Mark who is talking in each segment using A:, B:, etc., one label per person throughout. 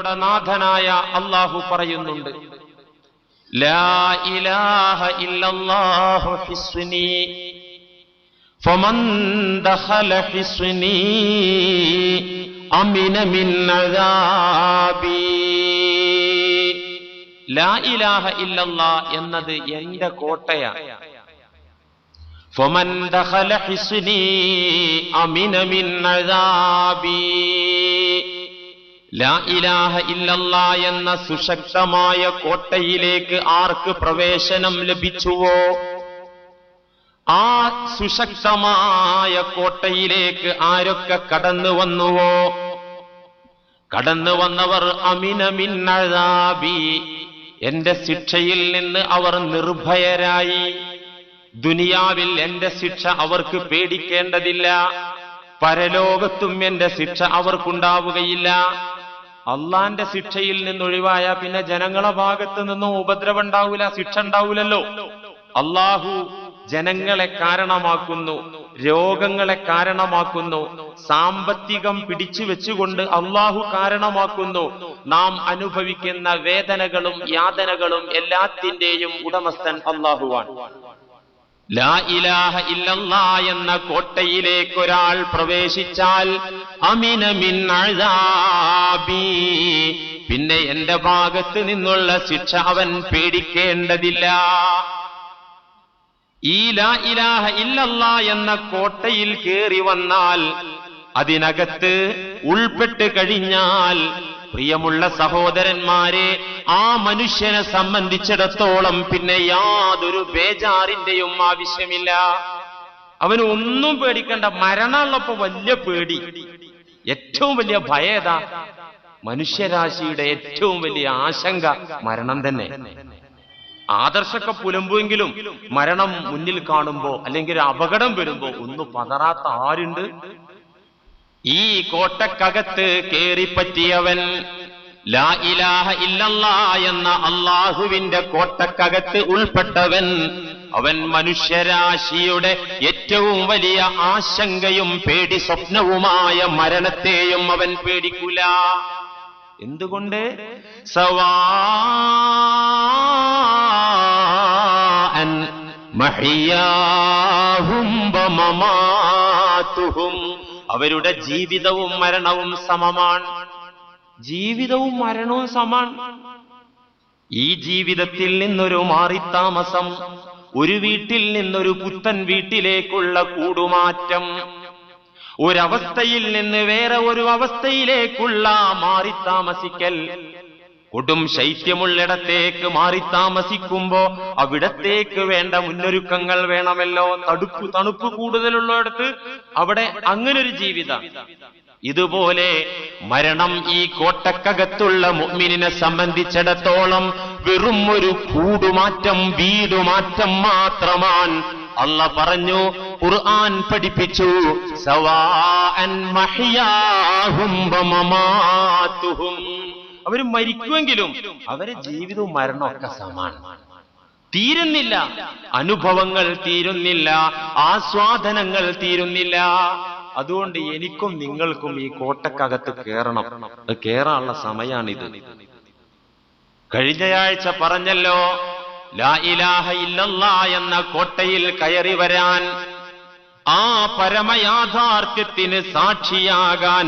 A: ലോകങ്ങളുടെ നാഥനായ അല്ലാഹു പറയുന്നുണ്ട്, ലാ ഇലാഹ ഇല്ലല്ലാഹു ഹിസ്നി ഫമൻ ദഖല ഹിസ്നി അമിന മിൻ അദാബി. ലാ ഇലാഹ ഇല്ലല്ലാഹ് എന്നത് എന്റെ കോട്ടയാണ്. ഫമൻ ദഖല ഹിസ്നി അമിന മിൻ അദാബി. ലാ ഇലാഹ ഇല്ലല്ലാഹ് എന്ന സുശക്തമായ കോട്ടയിലേക്ക് ആർക്ക് പ്രവേശനം ലഭിച്ചുവോ, ആ സുശക്തമായ കോട്ടയിലേക്ക് ആരൊക്കെ കടന്നു വന്നുവോ, കടന്നു വന്നവർ അമിന മിൻ അദാബി, എന്റെ ശിക്ഷയിൽ നിന്ന് അവർ നിർഭയരായി. ദുനിയാവിൽ എന്റെ ശിക്ഷ അവർക്ക് പേടിക്കേണ്ടതില്ല, പരലോകത്തും എന്റെ ശിക്ഷ അവർക്കുണ്ടാവുകയില്ല. അള്ളാന്റെ ശിക്ഷയിൽ നിന്നൊഴിവായ പിന്നെ ജനങ്ങളെ ഭാഗത്ത് നിന്നും ഉപദ്രവം ഉണ്ടാവൂല, ശിക്ഷ ഉണ്ടാവൂലല്ലോ. അള്ളാഹു ജനങ്ങളെ കാരണമാക്കുന്നു, രോഗങ്ങളെ കാരണമാക്കുന്നു, സാമ്പത്തികം പിടിച്ചു വെച്ചുകൊണ്ട് അള്ളാഹു കാരണമാക്കുന്നു. നാം അനുഭവിക്കുന്ന വേദനകളും യാതനകളും എല്ലാത്തിന്റെയും ഉടമസ്ഥൻ അള്ളാഹുവാണ്. ലാ ഇലാഹ ഇല്ലല്ലാഹ് എന്ന കോട്ടയിലേക്ക് ഒരാൾ പ്രവേശിച്ചാൽ അമിന മിൻ അദാബി, പിന്നെ എന്റെ ഭാഗത്ത് നിന്നുള്ള ശിക്ഷ അവൻ പേടിക്കേണ്ടതില്ല. ഈ ലാ ഇലാഹ ഇല്ലല്ലാഹ് എന്ന കോട്ടയിൽ കേറി വന്നാൽ, അതിനകത്ത് ഉൾപ്പെട്ട് കഴിഞ്ഞാൽ, പ്രിയമുള്ള സഹോദരന്മാരെ, ആ മനുഷ്യനെ സംബന്ധിച്ചിടത്തോളം പിന്നെ യാതൊരു ബേജാറിന്റെയും ആവശ്യമില്ല. അവന് ഒന്നും പേടിക്കണ്ട. മരണമുള്ളപ്പോ വലിയ പേടി, ഏറ്റവും വലിയ ഭയത, മനുഷ്യരാശിയുടെ ഏറ്റവും വലിയ ആശങ്ക മരണം തന്നെ. ആദർശമൊക്കെ പുലമ്പുവെങ്കിലും മരണം മുന്നിൽ കാണുമ്പോ അല്ലെങ്കിൽ ഒരു അപകടം വരുമ്പോ ഒന്ന് പതറാത്ത ആരുണ്ട്? ഈ കോട്ടക്കകത്ത് കേറിപ്പറ്റിയവൻ, ലാ ഇലാഹ ഇല്ലല്ലാഹ് എന്ന അള്ളാഹുവിന്റെ കോട്ടക്കകത്ത് ഉൾപ്പെട്ടവൻ, അവൻ മനുഷ്യരാശിയുടെ ഏറ്റവും വലിയ ആശങ്കയും പേടി സ്വപ്നവുമായ മരണത്തെയും അവൻ പേടിക്കൂല. എന്തുകൊണ്ട്? സവാഅൻ മഹിയാഹും വമമാതുഹും, അവരുടെ ജീവിതവും മരണവും സമമാണ്. ജീവിതവും മരണവും സമാണ്. ഈ ജീവിതത്തിൽ നിന്നൊരു മാറിത്താമസം, ഒരു വീട്ടിൽ നിന്നൊരു പുത്തൻ വീട്ടിലേക്കുള്ള കൂടുമാറ്റം, ഒരവസ്ഥയിൽ നിന്ന് വേറെ ഒരു അവസ്ഥയിലേക്കുള്ള മാറിത്താമസിക്കൽ. കൊടും ശൈത്യമുള്ളിടത്തേക്ക് മാറിത്താമസിക്കുമ്പോ അവിടത്തേക്ക് വേണ്ട മുന്നൊരുക്കങ്ങൾ വേണമല്ലോ. തണുപ്പ് കൂടുതലുള്ളിടത്ത് അവിടെ അങ്ങനൊരു ജീവിതം. ഇതുപോലെ മരണം ഈ കോട്ടക്കകത്തുള്ള മുഅ്മിനിനെ സംബന്ധിച്ചിടത്തോളം വെറും ഒരു കൂടുമാറ്റം, വീടുമാറ്റം മാത്രമാണ്. അല്ലാഹ് പറഞ്ഞു, ഖുർആൻ പഠിപ്പിച്ചു, സവാഅൻ മഹിയാഹും വമമാതുഹും, അവർ മരിക്കുമെങ്കിലും അവരെ ജീവിതവും മരണവും ഒക്കെ സമാണ്. തീരുന്നില്ല, അനുഭവങ്ങൾ തീരുന്നില്ല, ആസ്വാദനങ്ങൾ തീരുന്നില്ല. അതുകൊണ്ട് എനിക്കും നിങ്ങൾക്കും ഈ കോട്ടക്കകത്ത് കേറണം. കേറാനുള്ള സമയാണിത്. കഴിഞ്ഞയാഴ്ച പറഞ്ഞല്ലോ, ലാ ഇലാഹ ഇല്ലല്ലാഹ് എന്ന കോട്ടയിൽ കയറി വരാൻ, ആ പരമയാഥാർത്ഥ്യത്തിന് സാക്ഷിയാകാൻ,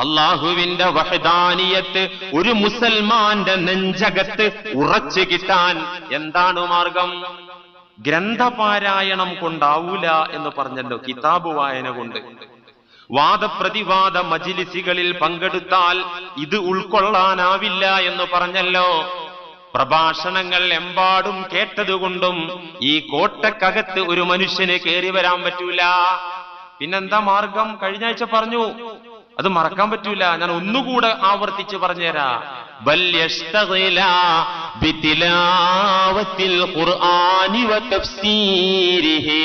A: അള്ളാഹുവിന്റെ വഹദാനിയത്ത് ഒരു മുസൽമാന്റെ നെഞ്ചകത്ത് ഉറച്ചു കിട്ടാൻ എന്താണ് മാർഗം? ഗ്രന്ഥപാരായണം കൊണ്ടാവൂല എന്ന് പറഞ്ഞല്ലോ, കിതാബ് വായന കൊണ്ട്. വാദപ്രതിവാദ മജ്ലിസുകളിൽ പങ്കെടുത്താൽ ഇത് ഉൾക്കൊള്ളാനാവില്ല എന്ന് പറഞ്ഞല്ലോ. പ്രഭാഷണങ്ങൾ എമ്പാടും കേട്ടതുകൊണ്ടും ഈ കോട്ടക്കകത്ത് ഒരു മനുഷ്യന് കയറി വരാൻ പറ്റൂല. പിന്നെന്താ മാർഗം? കഴിഞ്ഞ ആഴ്ച പറഞ്ഞു, അത് മറക്കാൻ പറ്റൂല. ഞാൻ ഒന്നുകൂടെ ആവർത്തിച്ച് പറഞ്ഞുതരാ. ബൽ യസ്തഗില ബിതിലാവത്തിൽ ഖുർആനി വതഫ്സീരിഹി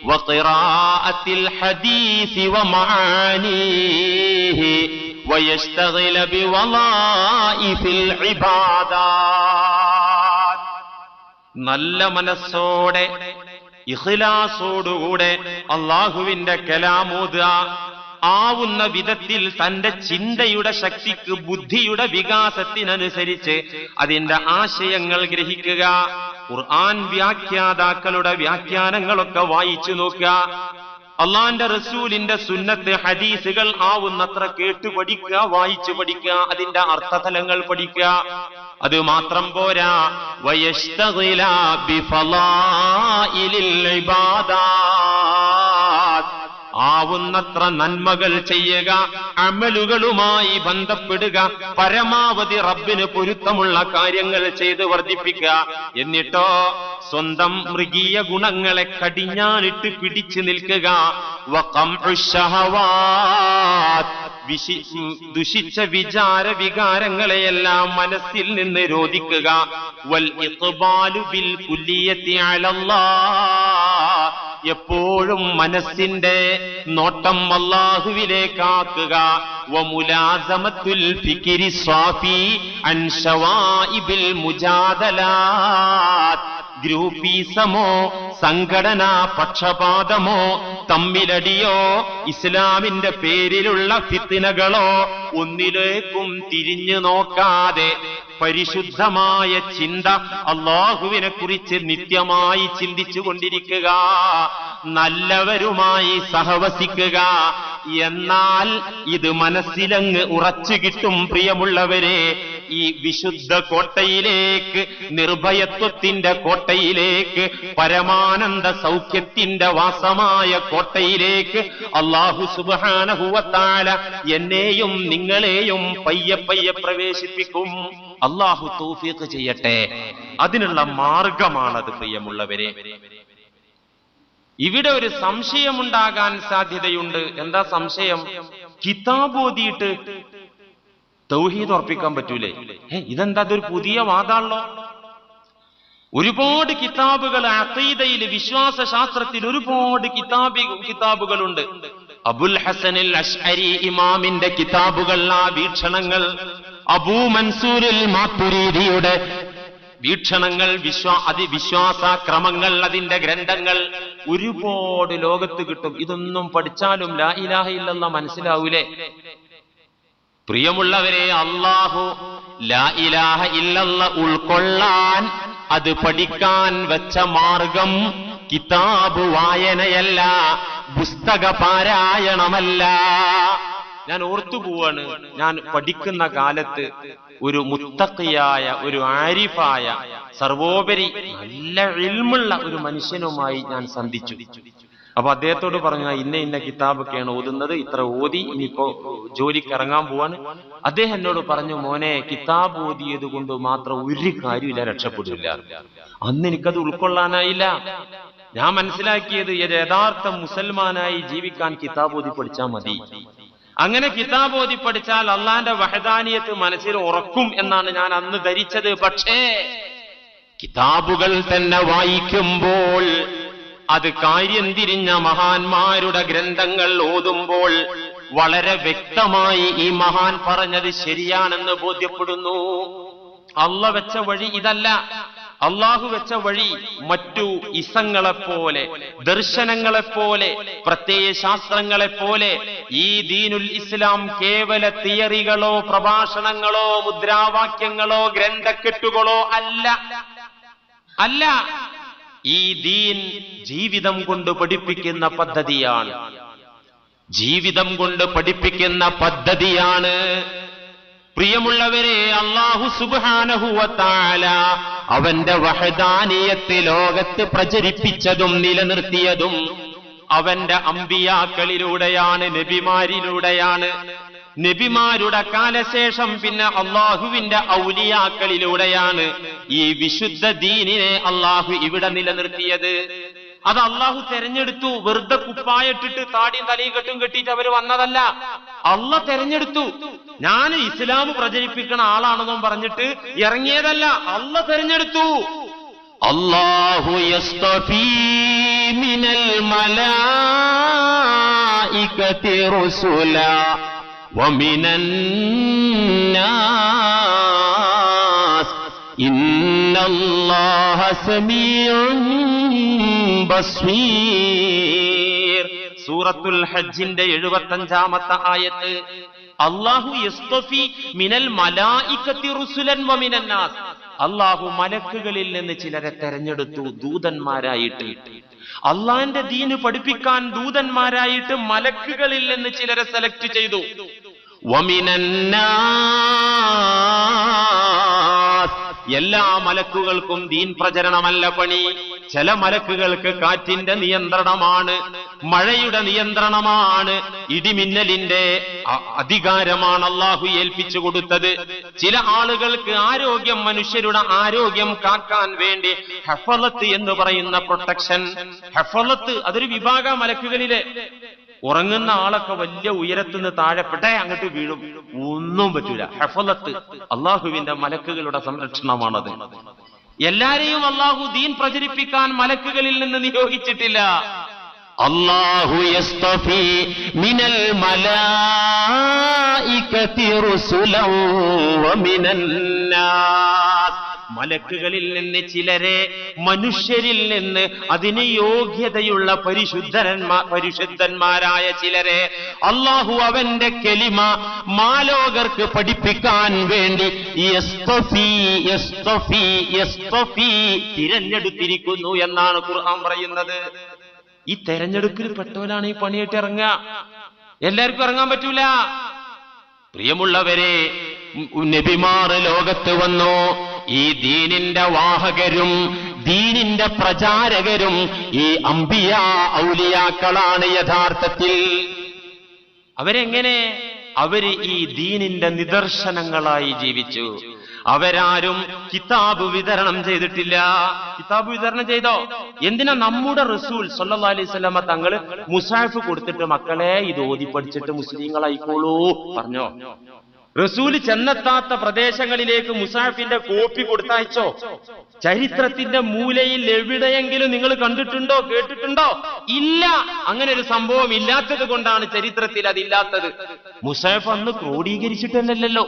A: വഖിറാഅത്തിൽ ഹദീസി വമആനീഹി വയസ്തഗില ബിവളായിഫിൽ ഇബാദാത്ത്. നല്ല മനസ്സോടെ ഇഖ്ലാസോടുകൂടെ അല്ലാഹുവിന്റെ കലാമോദുക, ആവുന്ന വിധത്തിൽ തന്റെ ചിന്തയുടെ ശക്തിക്ക്, ബുദ്ധിയുടെ വികാസത്തിനനുസരിച്ച് അതിന്റെ ആശയങ്ങൾ ഗ്രഹിക്കുക. ഖുർആൻ വ്യാഖ്യാതാക്കളുടെ വ്യാഖ്യാനങ്ങളൊക്കെ വായിച്ചു നോക്കുക. അള്ളാന്റെ റസൂലിന്റെ സുന്നത്ത് ഹദീസുകൾ ആവുന്നത്ര കേട്ടു പഠിക്കുക, വായിച്ചു പഠിക്കുക, അതിന്റെ അർത്ഥതലങ്ങൾ പഠിക്കുക. അത് മാത്രം പോരാ, വയസ്തഗില ബിഫളായിലിൽ ഇബാദാത്ത്, ആവുന്നത്ര നന്മകൾ ചെയ്യുക, അമലുകളുമായി ബന്ധപ്പെടുക, പരമാവധി റബ്ബിന് പൊരുത്തമുള്ള കാര്യങ്ങൾ ചെയ്ത് വർദ്ധിപ്പിക്കുക. എന്നിട്ടോ സ്വന്തം മൃഗീയ ഗുണങ്ങളെ കടിഞ്ഞാണിട്ട് പിടിച്ചു നിൽക്കുക. ദുഷിച്ച വിചാര വികാരങ്ങളെയെല്ലാം മനസ്സിൽ നിന്ന് രോധിക്കുക. വൽ ഇഖ്ബാലു ബിൽ കുല്ലിയത്തി അലല്ലാഹ്, എപ്പോഴും മനസ്സിന്റെ നോട്ടം അല്ലാഹുവിലേക്കാക്കുക. വമുലാസമത്തുൽ ഫിക്രി സ്വാഫി അൻ ശവാഇബിൽ മുജാദലാത്ത്, ഗ്രൂപ്പീസമോ സംഘടനാ പക്ഷപാതമോ തമ്മിലടിയോ ഇസ്ലാമിന്റെ പേരിലുള്ള ഫിത്നകളോ ഒന്നിലേക്കും തിരിഞ്ഞു നോക്കാതെ പരിശുദ്ധമായ ചിന്ത അല്ലാഹുവിനെ കുറിച്ച് നിത്യമായി ചിന്തിച്ചു കൊണ്ടിരിക്കുക, നല്ലവരുമായി സഹവസിക്കുക. എന്നാൽ ഇത് മനസ്സിലങ്ങ് ഉറച്ചു കിട്ടും. പ്രിയമുള്ളവരെ, ഈ വിശുദ്ധ കോട്ടയിലേക്ക്, നിർഭയത്വത്തിന്റെ കോട്ടയിലേക്ക്, പരമാനന്ദ സൗഖ്യത്തിന്റെ വാസമായ കോട്ടയിലേക്ക് അല്ലാഹു സുബ്ഹാനഹു വ തആല എന്നെയും നിങ്ങളെയും പയ്യെ പയ്യെ പ്രവേശിപ്പിക്കും. അല്ലാഹു തൗഫീഖ് ചെയ്യട്ടെ. അതിനുള്ള മാർഗമാണത്. പ്രിയമുള്ളവരെ, ഇവിടെ ഒരു സംശയമുണ്ടാകാൻ സാധ്യതയുണ്ട്. എന്താ സംശയം? കിതാബ് ഓതിയിട്ട് തൗഹീദ് ഉറപ്പിക്കാൻ പറ്റൂലേ? ഇതെന്താ, അതൊരു പുതിയ വാദാണല്ലോ. ഒരുപാട് കിതാബുകൾ അഖീദയിൽ, വിശ്വാസ ശാസ്ത്രത്തിൽ ഒരുപാട് കിതാബുകളുണ്ട്. അബുൽ ഹസനിൽ അശ്അരി ഇമാമിന്റെ കിതാബുകൾ, ആ വീക്ഷണങ്ങൾ, അബൂ മൻസൂരിൽ മാതുരീദിയുടെ വീക്ഷണങ്ങൾ, വിശ്വാസക്രമങ്ങൾ, അതിന്റെ ഗ്രന്ഥങ്ങൾ ഒരുപാട് ലോകത്ത് കിട്ടും. ഇതൊന്നും പഠിച്ചാലും ലാ ഇലാഹ ഇല്ലല്ലാഹ് മനസ്സിലാവൂലേ? പ്രിയമുള്ളവരെ, അല്ലാഹു ലാ ഇലാഹ ഇല്ലല്ലാഹ് ഉൾക്കൊള്ളാൻ, അത് പഠിക്കാൻ വെച്ച മാർഗം കിതാബ് വായനയല്ല, പുസ്തക പാരായണമല്ല. ഞാൻ ഓർത്തുപോവാണ്, ഞാൻ പഠിക്കുന്ന കാലത്ത് ഒരു മുത്തഖിയായ, ഒരു ആരിഫായ, സർവോപരി നല്ല ഇൽമുള്ള ഒരു മനുഷ്യനുമായി ഞാൻ സന്ധിച്ചു. അപ്പൊ അദ്ദേഹത്തോട് പറഞ്ഞു, ഇന്ന കിതാബൊക്കെയാണ് ഓതുന്നത്, ഇത്ര ഓതി, ഇനിയിപ്പോ ജോലിക്ക് ഇറങ്ങാൻ പോവാണ്. അദ്ദേഹം എന്നോട് പറഞ്ഞു, മോനെ, കിതാബ് ഓതിയത് കൊണ്ട് മാത്രം ഒരു കാര്യമില്ല, രക്ഷപ്പെടില്ല. അന്ന് എനിക്കത് ഉൾക്കൊള്ളാനായില്ല. ഞാൻ മനസ്സിലാക്കിയത്, യഥാർത്ഥ മുസൽമാനായി ജീവിക്കാൻ കിതാബ് ഓതി പഠിച്ചാൽ മതി. അങ്ങനെ കിതാബ് ഓതി പഠിച്ചാൽ അള്ളാന്റെ വഹദാനിയത്ത് മനസ്സിൽ ഉറക്കും എന്നാണ് ഞാൻ അന്ന് ധരിച്ചത്. പക്ഷേ കിതാബുകൾ തന്നെ വായിക്കുമ്പോൾ, അത് കാര്യം തിരിഞ്ഞ മഹാന്മാരുടെ ഗ്രന്ഥങ്ങൾ ഓതുമ്പോൾ വളരെ വ്യക്തമായി ഈ മഹാൻ പറഞ്ഞത് ശരിയാണെന്ന് ബോധ്യപ്പെടുന്നു. അള്ള വെച്ച വഴി ഇതല്ല. അള്ളാഹു വെച്ച വഴി മറ്റു ഇസങ്ങളെപ്പോലെ, ദർശനങ്ങളെപ്പോലെ, പ്രത്യയ ശാസ്ത്രങ്ങളെപ്പോലെ ഈ ദീനുൽ ഇസ്ലാം കേവല തിയറികളോ പ്രഭാഷണങ്ങളോ മുദ്രാവാക്യങ്ങളോ ഗ്രന്ഥക്കെട്ടുകളോ അല്ല. ഈ ദീൻ ജീവിതം കൊണ്ട് പഠിപ്പിക്കുന്ന പദ്ധതിയാണ്. ജീവിതം കൊണ്ട് പഠിപ്പിക്കുന്ന പദ്ധതിയാണ്. പ്രിയമുള്ളവരെ, അല്ലാഹു സുബ്ഹാനഹു വ തആല അവന്റെ വഹദാനിയത്ത് ലോകത്ത് പ്രചരിപ്പിച്ചതും നിലനിർത്തിയതും അവന്റെ അമ്പിയാക്കളിലൂടെയാണ്, നബിമാരിലൂടെയാണ്. നബിമാരുടെ കാലശേഷം പിന്നെ അള്ളാഹുവിന്റെ ഔലിയാക്കളിലൂടെയാണ് ഈ വിശുദ്ധ ദീനിനെ അള്ളാഹു ഇവിടെ നിലനിർത്തിയത്. അത് അള്ളാഹു തെരഞ്ഞെടുത്തു. വെറുതെ കുപ്പായിട്ടിട്ട് താടിയും തലയും കെട്ടും കെട്ടിയിട്ട് അവര് വന്നതല്ല. അള്ള തെരഞ്ഞെടുത്തു. ഞാൻ ഇസ്ലാം പ്രചരിപ്പിക്കുന്ന ആളാണെന്നും പറഞ്ഞിട്ട് ഇറങ്ങിയതല്ല, അള്ള തെരഞ്ഞെടുത്തു. അല്ലാഹു യസ്തഫീ മിനൽ മലായികതി റുസുലാ വമിനൻ നാസ് ഇന്നല്ലാഹ സമീഉൻ ബസ്വീർ. സൂറത്തുൽ ഹജ്ജിന്റെ 75-ാമത്തെ ആയത്ത്. അല്ലാഹു യസ്തഫി മിനൽ മലായികത്തി റുസുലൻ വമിനൻ നാസ്. അല്ലാഹു മലക്കുകളിൽ നിന്ന് ചിലരെ തെരഞ്ഞെടുത്തു ദൂതന്മാരായിട്ട്. അള്ളാന്റെ ദീന് പഠിപ്പിക്കാൻ ദൂതന്മാരായിട്ട് മലക്കുകളിൽ നിന്ന് ചിലരെ സെലക്ട് ചെയ്തു. വമിനൻ നാസ്, എല്ലാ മലക്കുകൾക്കും ദീൻ പ്രചരണമല്ല പണി. ചില മലക്കുകൾക്ക് കാറ്റിന്റെ നിയന്ത്രണമാണ്, മഴയുടെ നിയന്ത്രണമാണ്, ഇടിമിന്നലിന്റെ അധികാരമാണ് അള്ളാഹു ഏൽപ്പിച്ചു കൊടുത്തത്. ചില ആളുകൾക്ക് ആരോഗ്യം, മനുഷ്യരുടെ ആരോഗ്യം കാക്കാൻ വേണ്ടി ഹഫളത്ത് എന്ന് പറയുന്ന പ്രൊട്ടക്ഷൻ. ഹഫളത്ത് അതൊരു വിഭാഗ മലക്കുകളിലെ. ഉറങ്ങുന്ന ആളൊക്കെ വലിയ ഉയരത്തുനിന്ന് താഴെപ്പെട്ടേ അങ്ങോട്ട് വീഴും, ഒന്നും പറ്റൂല. ഹഫളത്ത് അള്ളാഹുവിന്റെ മലക്കുകളുടെ സംരക്ഷണമാണത്. എല്ലാരെയും അള്ളാഹു ദീൻ പ്രചരിപ്പിക്കാൻ മലക്കുകളിൽ നിന്ന് നിയോഗിച്ചിട്ടില്ല. അല്ലാഹു യസ്തഫി മിനൽ മലായികതി റുസുലൻ വമിനൻ നാസ്. മലക്കുകളിൽ നിന്ന് ചിലരെ, മനുഷ്യരിൽ നിന്ന് അതിന് യോഗ്യതയുള്ള പരിശുദ്ധന്മാരായ ചിലരെ അള്ളാഹു അവന്റെ കലിമ മാലോകർക്ക് പഠിപ്പിക്കാൻ വേണ്ടി തിരഞ്ഞെടുത്തിരിക്കുന്നു എന്നാണ് ഖുർആൻ പറയുന്നത്. ഈ തെരഞ്ഞെടുപ്പിൽ പെട്ടവനാണ് ഈ പണിയായിട്ട് ഇറങ്ങുക. എല്ലാവർക്കും ഇറങ്ങാൻ പറ്റൂല. പ്രിയമുള്ളവരെ, നബിമാർ ലോകത്ത് വന്നു. ഈ ദീനിന്റെ വാഹകരും ദീനിന്റെ പ്രചാരകരും ഈ അംബിയ ഔലിയാക്കളാണ് യഥാർത്ഥത്തിൽ. അവരെങ്ങനെ? അവര് ഈ ദീനിന്റെ നിദർശനങ്ങളായി ജീവിച്ചു. അവരാരും കിതാബ് വിതരണം ചെയ്തിട്ടില്ല. കിതാബ് വിതരണം ചെയ്തോ? എന്തിനാ? നമ്മുടെ റസൂൽ സല്ലല്ലാഹു അലൈഹി വസല്ലമ തങ്ങള് മുസാഫ് കൊടുത്തിട്ട് മക്കളെ ഇത് ഓതി പഠിച്ചിട്ട് മുസ്ലിങ്ങളായിക്കോളൂ പറഞ്ഞോ? റസൂല് ചെന്നെത്താത്ത പ്രദേശങ്ങളിലേക്ക് മുസാഫിന്റെ കോപ്പി കൊടുത്തയച്ചോ? ചരിത്രത്തിന്റെ മൂലയിൽ എവിടെയെങ്കിലും നിങ്ങൾ കണ്ടിട്ടുണ്ടോ, കേട്ടിട്ടുണ്ടോ? ഇല്ല. അങ്ങനെ ഒരു സംഭവം ഇല്ലാത്തത് കൊണ്ടാണ് ചരിത്രത്തിൽ അതില്ലാത്തത്. മുസാഫ് അന്ന് ക്രോഡീകരിച്ചിട്ടല്ലല്ലോ.